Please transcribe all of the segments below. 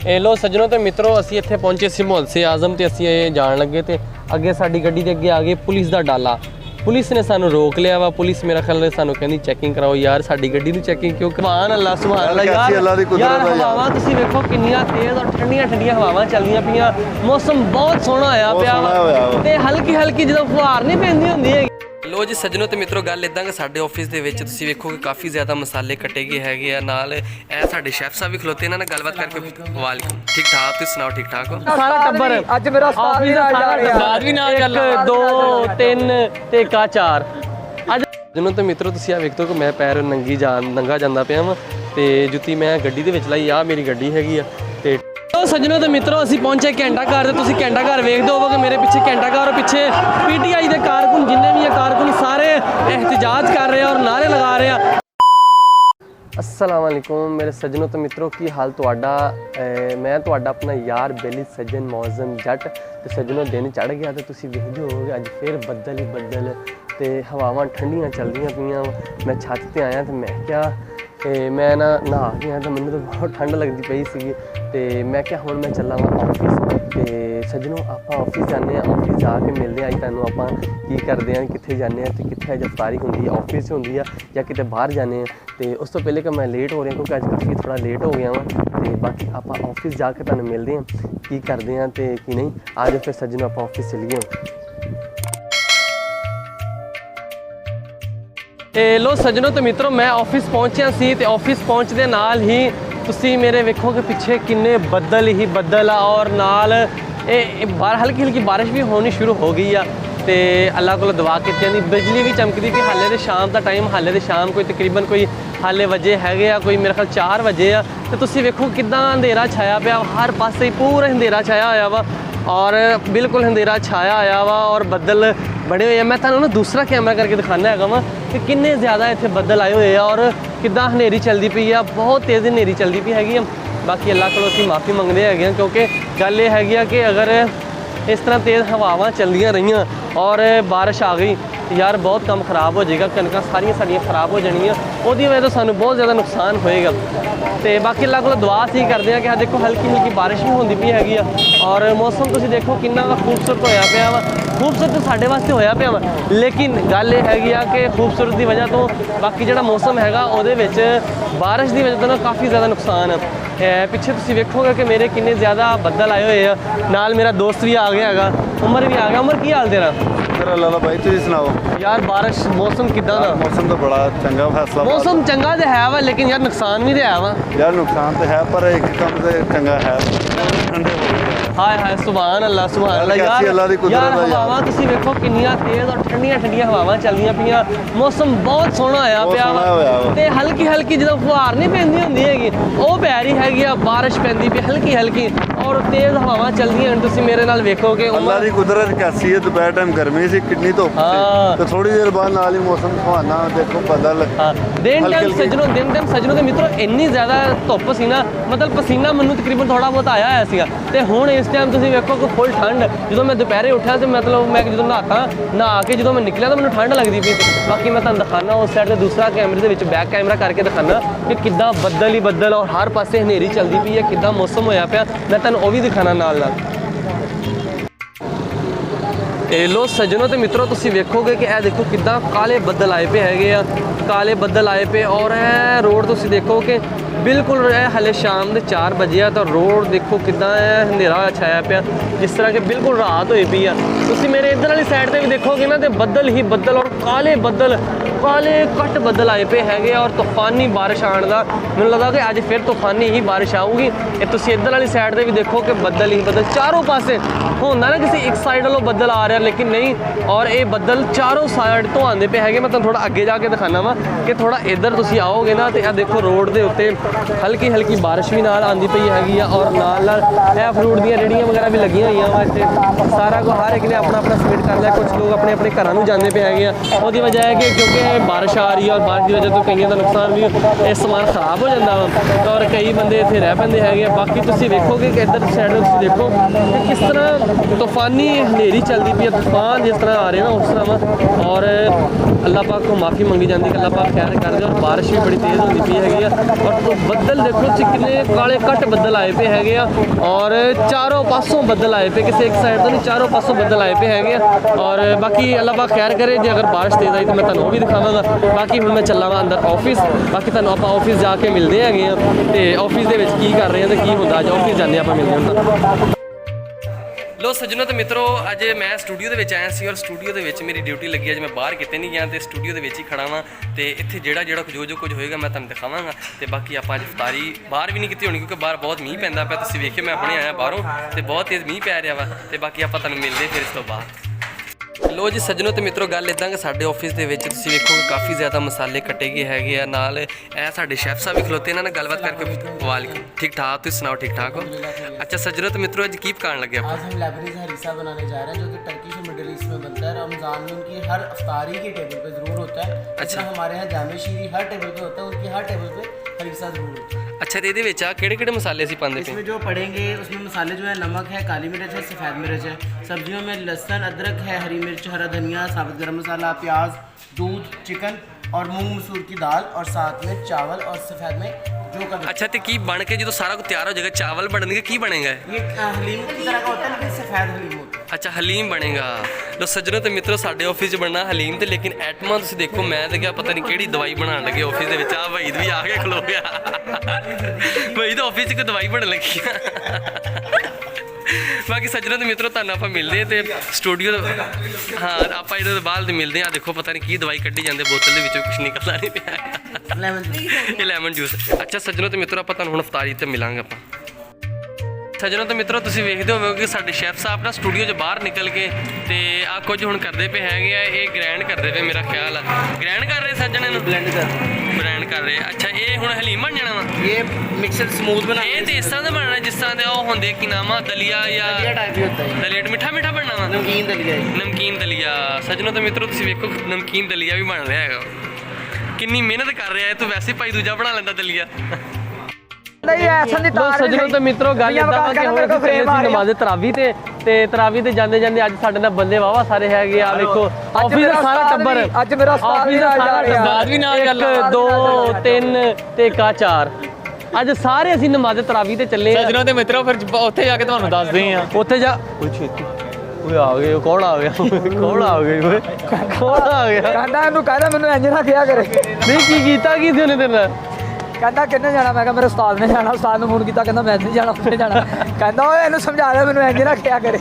लो सज्जनों तो मित्रों असी इत्थे पहुंचे सी मुहल्ले आजम तो असी जान लगे तो अगे साडी गड्डी दे अगे आ गई पुलिस का डाला। पुलिस ने सानू रोक लिया वा। पुलिस मेरा ख्याल सानू कहंदी चैकिंग कराओ यार, साडी गड्डी दी चैकिंग क्यों? सुभान अल्लाह सुभान अल्लाह यार हवावां तुसीं वेखो किन्नियां तेज़ और ठंडियां ठंडियां हवावां चलदियां पियां। मौसम बहुत सोहना होया पिया ते हल्की हल्की जिद्दां फुहार नहीं पैंदी हुंदी है। लो जी सज्जनों तो मित्रों गल इदां कि साडे ऑफिस दे विच तुसीं वेखो कि काफ़ी ज़्यादा मसाले कट्टे गए हैगे आ। नाल ए साडे शेफ साहब भी खलोते इन्हां नाल गलबात करके वालेकुम ठीक ठाक तुसीं सुनाओ ठीक ठाक हो? सारा टब्बर अज मेरा उस्ताद भी नाल चल 1 2 3 ते का 4 अज सज्जनों तो मित्रों तुसीं आ वेखो कि मैं पैर नंगा जांदा पिया वां ते जुत्ती मैं गड्डी दे विच लाई आ मेरी गड्डी हैगी आ ते सज्जनों तो मित्रों असी पहुंचे घंटा घर तो तुसीं घंटा घर वेखदे होवोगे मेरे पिछे घंटा घर और पिछे पीटीआई के कारकुन जिन्ने भी कारकुन सारे एहतजाज कर रहे हैं और नारे लगा रहे हैं। अस्सलाम वालेकुम मेरे सज्जनों तो मित्रों की हाल तुहाडा? मैं तुहाडा अपना यार बेली सज्जन मौजम जट तो सज्जनों दिन चढ़ गया तो तुसीं वेखदे होवोगे अज फिर बदल ही बदल ते हवावां ठंडियां चलदियां पियां। मैं छत ते आया तो मैं क्या मैं ना नहा गया तो मैनूं तो बहुत ठंड लगती पई सी ते मैं क्या हुण मैं चला वा ऑफिस ते सज्जनों आपां ऑफिस जाने ऑफिस जाके मिलते अज तुहानूं आपां की करदे हैं कित्थे जाने ते कित्थे अज अफ्तारी हुंदी है ऑफिस हुंदी है या किते बाहर जाने ते उस तो पहले कि मैं लेट हो रहा क्योंकि अज काफ़ी थोड़ा लेट हो गया वां ते बाकी आपां ऑफिस जाके तुहानूं मिलते हैं की करदे हैं ते की नहीं। आज फिर सज्जनों आपां ऑफिस चलीए। लो सज्जनों तो मित्रों मैं ऑफिस पहुंचा सी ते ऑफिस पहुंचदे नाल ही तुसी मेरे वेखो कि पिछे किन्ने बदल ही बदल आ और नाल बाहर हल्की हल्की बारिश भी होनी शुरू हो गई आ ते अल्लाह को दुआ कीती जांदी। बिजली भी चमकदी पई हाले ते शाम का टाइम हाले ते शाम कोई तकरीबन कोई हाले वजे हैगे आ कोई मेरे ख्याल 4 बजे आ ते तुसी वेखो किदां अंधेरा छाया पिया हर पासे पूरा अंधेरा छाया होया वा और बिल्कुल अंधेरा छाया आया वा और बदल बड़े हुए। मैं तुहानूं ना दूसरा कैमरा करके दिखाना हैगा वा कि किन्ने ज़्यादा इत्थे बदल आए हुए आ और किदां हनेरी चलदी पई आ, बहुत तेज़ हनेरी चलदी पई हैगी आ। बाकी अल्लाह कोलों असीं माफ़ी मंगदे हैगे आ क्योंकि गल ये हैगी आ कि अगर इस तरह तेज़ हवावां चलदियां रहियां और बारिश आ गई यार बहुत काम खराब हो जाएगा, कनकां सारियां साडियां खराब हो जानियां, उहदी वजह तो सानूं बहुत ज़्यादा नुकसान होएगा। तो बाकी अल्लाह कोलों दुआ सी करदे हैं कि देखो हल्की हल्की बारिश भी होंदी पई हैगी आ और मौसम तुसीं देखो किन्ना खूबसूरत होया पिया वा। खूबसूरत तो साढ़े वास्ते होया पिया वा लेकिन गल ये हैगी आ कि खूबसूरत की वजह तो बाकी जिहड़ा मौसम हैगा उहदे विच बारिश की वजह तो ना काफ़ी ज़्यादा नुकसान है। पिछे तुसीं वेखोगे कि मेरे किन्ने ज़्यादा बदल आए हुए आ, नाल मेरा दोस्त भी आ गया हैगा, उमर भी आ गया। उमर की हाल तेरा? अल्लाह भाई तुसीं सुनाओ यार बारिश मौसम किदां दा? मौसम तो बड़ा चंगा फैसला मौसम चंगा तो है वा लेकिन यार नुकसान भी तो है वा यार। नुकसान तो है पर एक कम से चंगा है ठंडे हो गए। हाय हाय सुभान अल्लाह यार यार हवावां तुसीं वेखो किन्नियां तेज़ और ठंडियां ठंडियां हवावां चलदियां पियां। मौसम बहुत सोहना होया पिया ते हल्की हल्की जिद्दां फुहार नहीं पैंदी हुंदी हैगी ओह पै रही हैगी आ, बारिश पैंदी पई हल्की हल्की और तेज़ हवावां चलदियां। तुसीं मेरे नाल वेखोगे अल्लाह दी कुदरत कैसी है। दोपहर टाइम गर्मी सी कितनी धुप्प तो थोड़ी देर बाद नाल ही मौसम सुहाना देखो बदल दिन टाइम सज्जनों ते मित्रों इन्नी ज़्यादा धुप्प सी ना मतलब पसीना मैनूं तकरीबन थोड़ा बहुत आया होया सीगा ते हुण इस टाइम तुसीं वेखो कि फुल ठंड जो मैं दोपहरे उठा तो मतलब मैं जो नहा के जो मैं निकलिया तो मैंने ठंड लगती पई। बाकी मैं तुहानूं दिखाना उस साइड से दूसरा कैमरे दे विच बैक कैमरा करके दिखाना कि किद्दां बदल ही बदल और हर पासे हनेरी चलदी पई है किद्दां मौसम होया पिया। मैं तुहानूं ओह भी दिखाना नाल लो सज्जनों तो मित्रों तुसीं वेखोगे कि देखो किद्दां काले बदल आए पे हैगे आ, काले बदल आए पे और रोड तुसीं देखो कि बिल्कुल हले शाम के 4 बजे आ तो रोड देखो किद्दां अंधेरा छाया पिया जिस तरह के बिल्कुल रात हुई पई आ। तुसीं मेरे इधर वाली साइड से भी देखोगे ना तो बदल ही बदल और काले बदल काले कट बदल आए पे हैगे और तूफानी बारिश आने का मैंने लगा कि अज फिर तूफानी ही बारिश आऊगी। ये तुसीं इधर वाली साइड से भी देखो कि बदल ही बदल चारों पासे होंदा ना किसी एक साइड वालों बदल आ रहा लेकिन नहीं और ये बदल चारों साइड तो आते पे हैगे। मैं तुहानूं थोड़ा अगे जाके दिखाना वा कि थोड़ा इधर तुसीं आओगे ना तो देखो रोड के उत्ते हल्की हल्की बारिश भी नाल आंदी पई हैगी आ और नाल फ्रूट दी रेहड़ियां वगैरह भी लगियां हुई वा इत्थे सारा को हर एक ने अपना अपना सबमिट कर लिया। कुछ लोग अपने अपने घरों नूं जांदे पे हैगे आ। ओहदी वजह है कि क्योंकि ਬਾਰਿਸ਼ ਆ ਰਹੀ ਹੈ ਔਰ ਬਾਰਿਸ਼ ਦੀ ਵਜ੍ਹਾ ਤੋਂ ਕਈਆਂ ਦਾ ਨੁਕਸਾਨ ਵੀ ਇਹ ਸਮਾਨ ਖਰਾਬ ਹੋ ਜਾਂਦਾ ਵਾ ਔਰ ਕਈ ਬੰਦੇ ਇੱਥੇ ਰਹਿ ਪੈਂਦੇ ਹੈਗੇ ਆ। ਬਾਕੀ ਤੁਸੀਂ ਵੇਖੋਗੇ ਕਿ ਇੱਧਰ ਸਾਈਡ ਤੁਸੀਂ ਦੇਖੋ ਕਿ ਕਿਸ ਤਰ੍ਹਾਂ ਤੂਫਾਨੀ ਹਨੇਰੀ ਚੱਲਦੀ ਪਈ ਹੈ, ਤੂਫਾਨ ਜਿਸ ਤਰ੍ਹਾਂ ਆ ਰਹੇ ਨਾ ਉਸ ਤਰ੍ਹਾਂ ਵਾ ਔਰ ਅੱਲਾਹ ਪਾਕ ਤੋਂ ਮਾਫੀ ਮੰਗੀ ਜਾਂਦੀ ਕਿ ਅੱਲਾਹ ਪਾਕ ਖੈਰ ਕਰ ਦੇ। ਔਰ ਬਾਰਿਸ਼ ਵੀ ਬੜੀ ਤੇਜ਼ ਹੁੰਦੀ ਪਈ ਹੈਗੀ ਆ ਔਰ ਬੱਦਲ ਦੇਖੋ ਤੁਸੀਂ ਕਿੰਨੇ ਕਾਲੇ ਕੱਟ ਬੱਦਲ ਆਏ ਪਏ ਹੈਗੇ ਆ ਔਰ ਚਾਰੋਂ ਪਾਸੋਂ ਬੱਦਲ ਆਏ ਪਏ, ਕਿਸੇ ਇੱਕ ਸਾਈਡ ਤੋਂ ਨਹੀਂ ਚਾਰੋਂ ਪਾਸੋਂ ਬੱਦਲ ਆਏ ਪਏ ਹੈਗੇ ਆ ਔਰ ਬਾਕੀ ਅੱਲਾਹ ਪਾਕ ਖੈਰ ਕਰੇ। ਜੇ ਅਗਰ ਬਾਰਿਸ਼ ਤੇਜ਼ ਆਈ ਤਾਂ ਮੈਂ ਤੁਹਾਨੂੰ ਉਹ ਵੀ ਦਿਖਾਵਾਂਗਾ। ਬਾਕੀ ਹੁਣ ਮੈਂ ਚੱਲਾਂ ਵਾ ਅੰਦਰ ਆਫਿਸ, ਬਾਕੀ ਤੁਹਾਨੂੰ ਆਪਾਂ ਆਫਿਸ ਜਾ ਕੇ ਮਿਲਦੇ ਹੈਗੇ ਆ ਤੇ ਆਫਿਸ ਦੇ ਵਿੱਚ ਕੀ ਕਰ ਰਹੇ ਆ ਤੇ ਕੀ ਹੁੰਦਾ। ਅੱਜ ਆਫਿਸ ਜਾਂਦੇ ਆਪਾਂ ਮਿਲਦੇ ਹਾਂ। ਲੋ ਸੱਜਣੋ ਤੇ ਮਿੱਤਰੋ, ਅੱਜ ਮੈਂ ਸਟੂਡੀਓ ਦੇ ਵਿੱਚ ਆਇਆ ਸੀ ਔਰ ਸਟੂਡੀਓ ਦੇ ਵਿੱਚ ਮੇਰੀ ਡਿਊਟੀ ਲੱਗੀ। ਅੱਜ ਮੈਂ ਬਾਹਰ ਕਿਤੇ ਨਹੀਂ ਗਿਆ ਤੇ ਸਟੂਡੀਓ ਦੇ ਵਿੱਚ ਹੀ ਖੜਾ ਵਾਂ ਤੇ ਇੱਥੇ ਜਿਹੜਾ ਜੋ ਕੁਝ ਹੋਏਗਾ ਮੈਂ ਤੁਹਾਨੂੰ ਦਿਖਾਵਾਂਗਾ। ਤੇ ਬਾਕੀ ਆਪਾਂ ਅੱਜ ਇਫਤਾਰੀ ਬਾਹਰ ਵੀ ਨਹੀਂ ਕੀਤੀ ਹੋਣੀ ਕਿਉਂਕਿ ਬਾਹਰ ਬਹੁਤ ਮੀਂਹ ਪੈਂਦਾ ਪਿਆ। ਤੁਸੀਂ ਵੇਖਿਓ ਮੈਂ ਆਪਣੇ ਆਇਆ ਬਾਹਰੋਂ ਤੇ ਬਹੁਤ ਤੇਜ਼ ਮੀਂਹ ਪੈ ਰਿਹਾ ਵਾ ਤੇ ਬਾਕੀ ਆਪਾਂ ਤੁਹਾਨੂੰ ਮਿਲਦੇ ਫਿਰ ਇਸ ਤੋਂ ਬਾਅਦ। ਲੋ ਜੀ ਸੱਜਣੋ ਤੇ ਮਿੱਤਰੋ, ਗੱਲ ਇੱਦਾਂ ਕਿ ਸਾਡੇ ਆਫਿਸ ਦੇ ਵਿੱਚ ਤੁਸੀਂ ਵੇਖੋ ਕਿ ਕਾਫੀ ਜ਼ਿਆਦਾ ਮਸਾਲੇ ਕੱਟੇ ਗਏ ਹੈਗੇ ਆ। ਨਾਲ ਇਹ ਸਾਡੇ ਸ਼ੈਫ ਸਾਹਿਬ ਵੀ ਖਲੋਤੇ, ਇਹਨਾਂ ਨਾਲ ਗੱਲਬਾਤ ਕਰਕੇ ਵਾਲੇਕੁਮ। ठीक ठाक, ਤੁਸੀਂ ਸੁਣਾਓ ਠੀਕ ਠਾਕ ਹੋ? अच्छा सज्जनों तो मित्रों आज की पकाने लगे? आज हम लेबनीज हरीसा बनाने जा रहे हैं जो कि टर्किश और मिडिल ईस्ट में बनता है। रमज़ान में उनकी हर अफ्तारी के टेबल पे ज़रूर होता है। अच्छा, हमारे यहाँ जामे शीरी हर टेबल पे होता है, उनकी हर टेबल पे हरीसा ज़रूर होता है। अच्छा तो ये किहड़े मसाले ਅਸੀਂ ਪਾਉਂਦੇ इसमें जो पड़ेंगे उसमें मसाले जो है नमक है, काली मिर्च है, सफ़ेद मिर्च है। सब्जियों में लहसुन, अदरक है, हरी मिर्च, हरा धनिया, साबुत गरम मसाला, प्याज, दूध, चिकन और मूंग मसूर की दाल और साथ में चावल और सफ़ेद में जो का। अच्छा तो की बन के जो सारा कुछ तैयार हो जाएगा, चावल बनने की बनेगा? ये हलीम की तरह का होता है लेकिन सफ़ेद हलीम होता है। अच्छा हलीम बनेगा। लो सज्जनों तो मित्रों साडे ऑफिस च बनना हलीम ते लेकिन आइटमां तुसीं देखो मैं तो क्या पता नहीं किहड़ी दवाई बनाने लगे ऑफिस दे विच। आ भाई भी आ के खलो गया भाई तो ऑफिस च कोई दवाई बनने लगी बाकी सज्जनों तो मित्रों तुहानूं आपां मिलदे ते स्टूडियो हाँ आपां इहदे बाहर ते मिलदे आ। देखो पता नहीं की दवाई कड्ढी जांदे बोतल दे विचों, कुछ निकलदा नहीं पिया। Lemon juice. अच्छा सज्जनों तो मित्रों आपां तुहानूं हुण इफ्तारी ते मिलांगे आपां। सज्जनों तो मित्रों तुसीं वेखदे होवोगे कि साडे शेफ साहब ना स्टूडियो च बाहर निकल के ते आ कुछ हुण करदे पे हैगे आ। ये ग्रैंड करदे पे मेरा ख्याल है ग्रैंड कर रहे सज्जने नूं ब्लेंड कर रहे। अच्छा ये हुण हलीम बन जाना वा? ये मिक्सर स्मूथ बना ये तो इस तरह दा बनना जिस तरह दे ओ हुंदे कि नाम दलिया या टाइप ही होता है। दलिया मीठा मीठा बनना वा? नमकीन दलिया। नमकीन दलिया। सज्जनों तो मित्रों तुसीं वेखो नमकीन दलिया भी बन रहा हैगा। किन्नी मेहनत कर रहा है तू, वैसे भाई दूजा बना लैंदा दलिया। सज्जनों तो मित्रों गल इदां कि हुण ਅਸੀਂ ਚੱਲੇ ਸੀ ਨਮਾਜ਼ ਤਰਾਵੀ ਤੇ ਤਰਾਵੀ ਤੇ ਜਾਂਦੇ ਜਾਂਦੇ ਅੱਜ ਸਾਡੇ ਨਾਲ ਬੰਦੇ ਵਾਵਾ ਸਾਰੇ ਹੈਗੇ ਆ। ਵੇਖੋ ਆਫਿਸ ਦਾ ਸਾਰਾ ਟੱਬਰ, ਅੱਜ ਮੇਰਾ ਉਸਤਾਦ ਵੀ ਨਾਲ ਗੱਲ 1 2 3 ਤੇ ਕਾ 4 ਅੱਜ ਸਾਰੇ ਅਸੀਂ ਨਮਾਜ਼ ਤਰਾਵੀ ਤੇ ਚੱਲੇ ਆ। ਸੱਜਣੋਂ ਤੇ ਮਿੱਤਰੋ ਫਿਰ ਉੱਥੇ ਜਾ ਕੇ ਤੁਹਾਨੂੰ ਦੱਸਦੇ ਆ। ਉੱਥੇ ਜਾ ਓਏ ਛੇਤੀ ਓਏ ਆ ਗਏ ਕੌਣ ਆ ਗਿਆ ਕੌਣ ਆ ਗਿਆ ਓਏ ਕੌਣ ਆ ਗਿਆ? ਕਹਿੰਦਾ ਇਹਨੂੰ ਕਹਿੰਦਾ ਮੈਨੂੰ ਇੰਜ ਨਾ ਕਿਹਾ ਕਰੇ। ਨਹੀਂ ਕੀ ਕੀਤਾ ਕੀ ਸੀ ਉਹਨੇ ਤੇਰੇ ਨਾਲ? ਕਹਿੰਦਾ ਕਿੰਨੇ ਜਾਣਾ? ਮੈਂ ਕਿਹਾ ਮੇਰੇ ਉਸਤਾਦ ਨੇ ਜਾਣਾ। ਉਸਤਾਦ ਨੂੰ ਫੋਨ ਕੀਤਾ, ਕਹਿੰਦਾ ਮੈਂ ਨਹੀਂ ਜਾਣਾ ਉੱਥੇ ਜਾਣਾ। ਕਹਿੰਦਾ ਓਏ ਇਹਨੂੰ ਸਮਝਾ ਦੇ ਮੈਨੂੰ ਇੰਜ ਨਾ ਕਿਹਾ ਕਰੇ।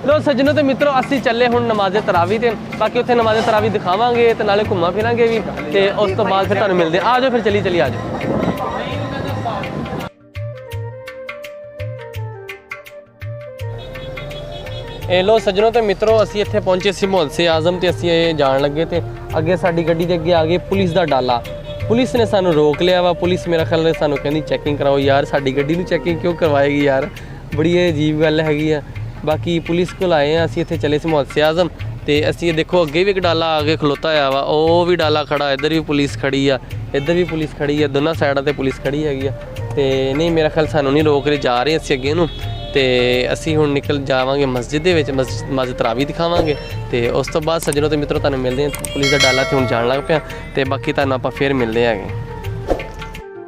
ਲੋ ਸੱਜਣੋ ਤੇ ਮਿੱਤਰੋ ਅਸੀਂ ਚੱਲੇ ਹੁਣ ਨਮਾਜ਼ ਤਰਾਵੀ ਤੇ, ਬਾਕੀ ਉੱਥੇ ਨਮਾਜ਼ ਤਰਾਵੀ ਦਿਖਾਵਾਂਗੇ ਤੇ ਨਾਲੇ ਘੁੰਮਾ ਫਿਰਾਂਗੇ ਵੀ ਤੇ ਉਸ ਤੋਂ ਬਾਅਦ ਫਿਰ ਤੁਹਾਨੂੰ ਮਿਲਦੇ ਆ ਜਾਓ। ਫਿਰ ਚਲੀ ਆ ਜਾਓ। ਇਹ ਲੋ ਸੱਜਣੋ ਤੇ ਮਿੱਤਰੋ ਅਸੀਂ ਇੱਥੇ ਪਹੁੰਚੇ ਸੀ ਮੁਹੱਲ ਸੇ ਆਜ਼ਮ ਤੇ ਅਸੀਂ ਇਹ ਜਾਣ ਲੱਗੇ ਤੇ ਅੱਗੇ ਸਾਡੀ ਗੱਡੀ ਦੇ ਅੱਗੇ ਆ ਗਈ ਪੁਲਿਸ ਦਾ ਡਾਲਾ। ਪੁਲਿਸ ਨੇ ਸਾਨੂੰ ਰੋਕ ਲਿਆ ਵਾ। ਪੁਲਿਸ ਮੇਰਾ ਖਿਆਲ ਨਾਲ ਸਾਨੂੰ ਕਹਿੰਦੀ ਚੈਕਿੰਗ ਕਰਾਓ। ਯਾਰ ਸਾਡੀ ਗੱਡੀ ਨੂੰ ਚੈਕਿੰਗ ਕਿਉਂ ਕਰਵਾਏਗੀ ਯਾਰ, ਬੜੀ ਇਹ ਅਜੀਬ ਗੱਲ ਹੈਗੀ ਆ। ਬਾਕੀ ਪੁਲਿਸ ਕੋਲ ਆਏ ਆ ਅਸੀਂ, ਇੱਥੇ ਚੱਲੇ ਸੀ ਮੁਹੱਲ ਸੇ ਆਜ਼ਮ ਤੇ ਅਸੀਂ ਇਹ ਦੇਖੋ ਅੱਗੇ ਵੀ ਇੱਕ ਡਾਲਾ ਆ ਕੇ ਖਲੋਤਾ ਹੋਇਆ ਵਾ, ਉਹ ਵੀ ਡਾਲਾ ਖੜਾ, ਇੱਧਰ ਵੀ ਪੁਲਿਸ ਖੜੀ ਆ, ਇੱਧਰ ਵੀ ਪੁਲਿਸ ਖੜੀ ਆ, ਦੋਨਾਂ ਸਾਈਡਾਂ ਤੇ ਪੁਲਿਸ ਖੜੀ ਹੈਗੀ ਆ। ਤੇ ਨਹੀਂ ਮੇਰਾ ਖਿਆਲ ਸਾਨੂੰ ਨਹੀਂ ਰੋਕ ਰਹੇ, ਜਾ ਰਹੇ ਅਸੀਂ ਅੱਗੇ ਨੂੰ ਤੇ ਅਸੀਂ ਹੁਣ ਨਿਕਲ ਜਾਵਾਂਗੇ ਮਸਜਿਦ ਦੇ ਵਿੱਚ, ਮਸਜਿਦ ਤਰਾਵੀ ਦਿਖਾਵਾਂਗੇ ਤੇ ਉਸ ਤੋਂ ਬਾਅਦ ਸੱਜਣੋ ਤੇ ਮਿੱਤਰੋ ਤੁਹਾਨੂੰ ਮਿਲਦੇ ਹਾਂ। ਪੁਲਿਸ ਦਾ ਡਾਲਾ ਤੇ ਹੁਣ ਜਾਣ ਲੱਗ ਪਿਆ ਤੇ ਬਾਕੀ ਤੁਹਾਨੂੰ ਆਪਾਂ ਫੇਰ ਮਿਲਦੇ ਹੈਗੇ।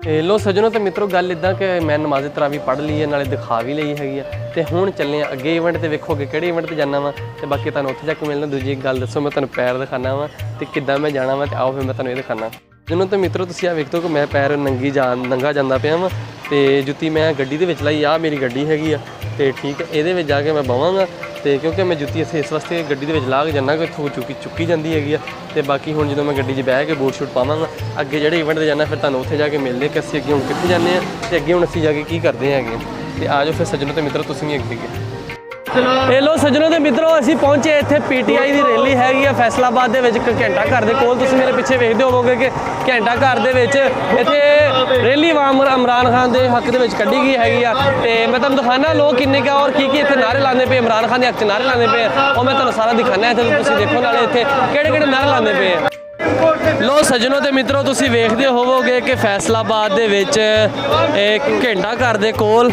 ਤੇ ਲੋ ਸੱਜਣੋ ਤੇ ਮਿੱਤਰੋ ਗੱਲ ਇੱਦਾਂ ਕਿ ਮੈਂ ਨਮਾਜ਼ ਤਰਾਵੀ ਪੜ੍ਹ ਲਈ ਹੈ, ਨਾਲੇ ਦਿਖਾ ਵੀ ਲਈ ਹੈਗੀ ਆ ਤੇ ਹੁਣ ਚੱਲੇ ਆ ਅੱਗੇ ਇਵੈਂਟ ਤੇ। ਵੇਖੋਗੇ ਕਿਹੜੇ ਇਵੈਂਟ ਤੇ ਜਾਣਾ ਵਾ ਤੇ ਬਾਕੀ ਤੁਹਾਨੂੰ ਉੱਥੇ ਜਾ ਕੇ ਮਿਲਣਾ। ਦੂਜੀ ਇੱਕ ਗੱਲ ਦੱਸੋ, ਮੈਂ ਤੁਹਾਨੂੰ ਪੈਰ ਦਿਖਾਣਾ ਵਾ ਤੇ ਕਿੱਦਾਂ ਮੈਂ ਜਾਣਾ ਵਾ ਤੇ ਆਓ ਫਿਰ ਮੈਂ ਤੁਹਾਨੂੰ ਇਹ ਦਿਖਾਣਾ। ਜਿਹਨੂੰ ਤੇ ਮਿੱਤਰੋ ਤੁਸੀਂ ਆ ਵੇਖੋ ਕਿ ਮੈਂ ਪੈਰ ਨੰਗਾ ਜਾਂਦਾ ਪਿਆ ਵਾ ਤੇ ਜੁੱਤੀ ਮੈਂ ਗੱਡੀ ਦੇ ਵਿੱਚ ਲਾਈ ਆ, ਮੇਰੀ ਗੱਡੀ ਹੈਗੀ ਆ ਤੇ ਠੀਕ ਹੈ ਇਹਦੇ ਵਿੱਚ ਜਾ ਕੇ ਮੈਂ ਬਵਾਂਗਾ ਤੇ ਕਿਉਂਕਿ ਮੈਂ ਜੁੱਤੀ ਇਸ ਵਾਸਤੇ ਗੱਡੀ ਦੇ ਵਿੱਚ ਲਾ ਕੇ ਜਾਂਦਾ ਕਿ ਇੱਥੋਂ ਚੁੱਕੀ ਜਾਂਦੀ ਹੈਗੀ ਆ। ਤੇ ਬਾਕੀ ਹੁਣ ਜਦੋਂ ਮੈਂ ਗੱਡੀ 'ਚ ਬਹਿ ਕੇ ਬੂਟ ਸ਼ੂਟ ਪਾਵਾਂਗਾ ਅੱਗੇ ਜਿਹੜੇ ਇਵੈਂਟ ਤੇ ਜਾਣਾ ਫਿਰ ਤੁਹਾਨੂੰ ਉੱਥੇ ਜਾ ਕੇ ਮਿਲਦੇ ਕਿ ਅਸੀਂ ਅੱਗੇ ਹੁਣ ਕਿੱਥੇ ਜਾਂਦੇ ਹਾਂ ਤੇ ਅੱਗੇ ਹੁਣ ਅਸੀਂ ਜਾ ਕੇ ਕੀ ਕਰਦੇ ਹੈਗੇ। ਤੇ ਆ ਜਾਓ ਫਿਰ ਸੱਜਣੋ ਤੇ ਮਿੱਤਰੋ ਤੁਸੀਂ ਵੀ ਅੱਗੇ ਇਹ ਲੋ ਸੱਜਣੋ ਤੇ ਮਿੱਤਰੋ ਅਸੀਂ ਪਹੁੰਚੇ ਇੱਥੇ ਪੀਟੀਆਈ ਦੀ ਰੈਲੀ ਹੈਗੀ ਆ ਫੈਸਲਾਬਾਦ ਦੇ ਵਿੱਚ ਘੰਟਾ ਘਰ ਦੇ ਕੋਲ। ਤੁਸੀਂ ਮੇਰੇ ਪਿੱਛੇ ਵੇਖਦੇ ਹੋਵੋਗੇ ਕਿ ਘੰਟਾ ਘਰ ਦੇ ਵਿੱਚ ਇੱਥੇ ਰੈਲੀ ਇਮਰਾਨ ਖਾਨ ਦੇ ਹੱਕ ਦੇ ਵਿੱਚ ਕੱਢੀ ਗਈ ਹੈਗੀ ਆ। ਤੇ ਮੈਂ ਤੁਹਾਨੂੰ ਦਿਖਾਣਾ ਲੋਕ ਕਿੰਨੇ ਕਾ ਔਰ ਕੀ ਇੱਥੇ ਨਾਰੇ ਲਾਉਂਦੇ ਪਏ, ਇਮਰਾਨ ਖਾਨ ਦੇ ਹੱਕ 'ਚ ਨਾਰੇ ਲਾਉਂਦੇ ਪਏ ਉਹ ਮੈਂ ਤੁਹਾਨੂੰ ਸਾਰਾ ਦਿਖਾਣਾ ਇੱਥੇ। ਤੁਸੀਂ ਦੇਖੋ ਨਾਲੇ ਇੱਥੇ ਕਿਹੜੇ ਕਿਹੜੇ ਨਾਰੇ ਲਾਉਂਦੇ ਪਏ ਆ। ਲੋ ਸੱਜਣੋ ਤੇ ਮਿੱਤਰੋ ਤੁਸੀਂ ਵੇਖਦੇ ਹੋਵੋਗੇ ਕਿ ਫੈਸਲਾਬਾਦ ਦੇ ਵਿੱਚ ਘੰਟਾ ਘਰ ਦੇ ਕੋਲ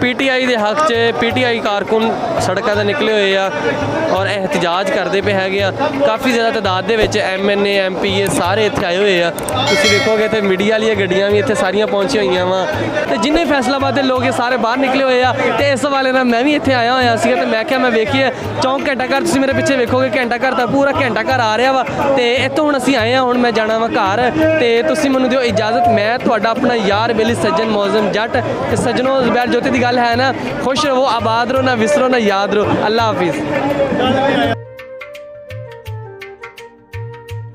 ਪੀਟੀਆਈ ਦੇ ਹੱਕ 'ਚ ਪੀਟੀਆਈ ਕਾਰਕੁਨ ਸੜਕਾਂ 'ਤੇ ਨਿਕਲੇ ਹੋਏ ਆ ਔਰ ਇਹਤਜਾਜ ਕਰਦੇ ਪਏ ਹੈਗੇ ਆ। ਕਾਫੀ ਜ਼ਿਆਦਾ ਤਾਦਾਦ ਦੇ ਵਿੱਚ ਐਮਐਨਏ ਐਮਪੀਏ ਸਾਰੇ ਇੱਥੇ ਆਏ ਹੋਏ ਆ। ਤੁਸੀਂ ਵੇਖੋਗੇ ਇੱਥੇ ਮੀਡੀਆ ਵਾਲੀਆਂ ਗੱਡੀਆਂ ਵੀ ਇੱਥੇ ਸਾਰੀਆਂ ਪਹੁੰਚੀਆਂ ਹੋਈਆਂ ਵਾ ਤੇ ਜਿੰਨੇ ਫੈਸਲਾਬਾਦ ਦੇ ਲੋਕ ਇਹ ਸਾਰੇ ਬਾਹਰ ਨਿਕਲੇ ਹੋਏ ਆ। ਤੇ ਇਸ ਵਾਲੇ ਨਾਲ ਮੈਂ ਵੀ ਇੱਥੇ ਆਇਆ ਹੋਇਆ ਸੀਗਾ ਤੇ ਮੈਂ ਕਿਹਾ ਮੈਂ ਵੇਖੀਏ ਚੌਂਕ ਘੰਟਾ ਘਰ। ਤੁਸੀਂ ਮੇਰੇ ਪਿੱਛੇ ਵੇਖੋਗੇ ਘੰਟਾ ਘਰ ਤਾਂ ਪੂਰਾ ਘੰਟਾ ਘਰ ਆ ਰਿਹਾ ਵਾ ਤੇ ਇੱਥੋਂ ਹੁਣ ਅਸੀਂ ਆਏ ਆ। ਹੁਣ ਮੈਂ ਜਾਣਾ ਵਾ ਘਰ ਤੇ ਤੁਸੀਂ ਮੈਨੂੰ ਦਿਓ ਇਜਾਜ਼ਤ। ਮੈਂ ਤੁਹਾਡਾ ਆਪਣਾ ਯਾਰ ਬੇਲੀ ਸੱਜਣ ਮੌਜ਼ਮ ਜੱਟ ਤੇ ਸੱਜਣੋ ਜ਼ਬੈਰ ਜੋਤੀ ਦੀ ਗੱਲ है ना, खुश रहो, आबाद रहो, ना विसरो ना याद रहो। अल्लाह हाफिज़।